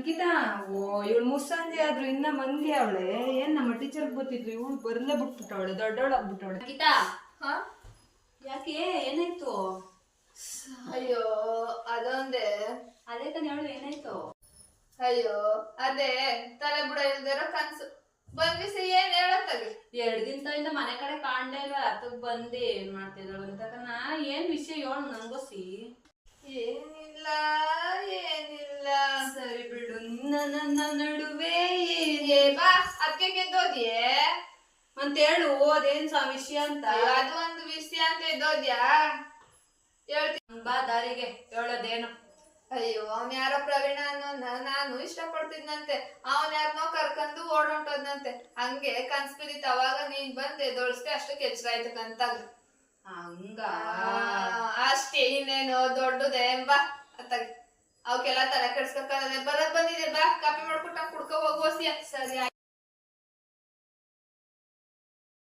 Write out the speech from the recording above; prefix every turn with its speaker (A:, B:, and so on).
A: ಅಂಕಿತಾ, ಓ ಇವಳು ಮುಸ್ಸಂಜೆ ಆದ್ರೂ ಇನ್ನ ಮಂದಿ ಅವಳೆ. ಏನ್ ನಮ್ಮ ಟೀಚರ್ ಗೊತ್ತಿದ್ರು, ಇವಳು ಬರ್ಲೇ ಬಿಟ್ಬಿಟ್ಟವಳೆ, ದೊಡ್ಡವಳು ಆಗ್ಬಿಟ್ಟವಳೆ.
B: ಅಂಕಿತಾ, ಯಾಕೆ ಏನಾಯ್ತು?
C: ಅಯ್ಯೋ ಅದೊಂದೇ.
B: ಅದೇ ತಾನೆ ಹೇಳು, ಏನಾಯ್ತು?
C: ಅಯ್ಯೋ ಅದೇ ತಲೆ ಬುಡ ಇಲ್ದಿರೋ ಕನ್ಸು ಬಂದ್ಬಿಸಿ. ಏನ್ ಹೇಳತ್ತಾಗಿ
B: 2 ದಿನದಿಂದ ಮನೆ ಕಡೆ ಕಾಣ್ಲೇ ಇಲ್ಲ. ಅದಕ್ಕೆ ಬಂದೆ ಏನ್ ಮಾಡ್ತಿದ್ರು ಅಂತ. ಏನ್ ವಿಷಯ ಹೇಳು ನಂಗೋಸಿ.
C: ಏನಿಲ್ಲ ಏನಿಲ್ಲ.
A: ಸರಿ ಬಿಡು, ನನ್ನ ನಡುವೆ
C: ಏ ಬಾ ಅದಕ್ಕೆ ಗೆದ್ದೋದ್ಯೆ
A: ಅಂತ ಹೇಳು. ಅದೇನ್ ವಿಷಯ ಅಂತ.
C: ಅದು ಒಂದು ವಿಷಯ ಅಂತ ಎದ್ದೋದ್ಯಾ? ಹೇಳ್ತೀನಿ
A: ಬಾ ದಾರಿಗೆ, ಹೇಳೋದೇನು.
C: ಅಯ್ಯೋ ಅವ್ನ ಯಾರೋ ಪ್ರವೀಣ ಅನ್ನೋನ್ನ ನಾನು ಇಷ್ಟಪಡ್ತಿದ್ನಂತೆ. ಅವನ್ ಯಾರನೋ ಕರ್ಕೊಂಡು ಓಡೊಂಟೋದ್ನಂತೆ. ಹಂಗೆ ಕನ್ಸ್ ಬಿದ್ದಿತ್ತು. ಅವಾಗ ನೀನ್ ಬಂದೆ ದೊಡ್ಸ್ತೆ, ಅಷ್ಟಕ್ಕೆ ಎಚ್ಚರ ಆಯ್ತು ಕಂತಾಗ.
A: ಹಂಗ
C: ಅಷ್ಟೇ, ಇನ್ನೇನು ದೊಡ್ಡದೆ ಬಾ ಅತ್ತಾಗ. ಅವಕ್ಕೆಲ್ಲ ತಲೆ ಕೆಡ್ಸ್ಕೊಳದೆ. ಬರೋದ್ ಬಂದಿದೆ, ಬಾ ಕಾಪಿ ಮಾಡ್ಕೊಟ್ಟ ಕುಡ್ಕೊ ಹೋಗುವಸಿಯ.
A: ಸರಿ.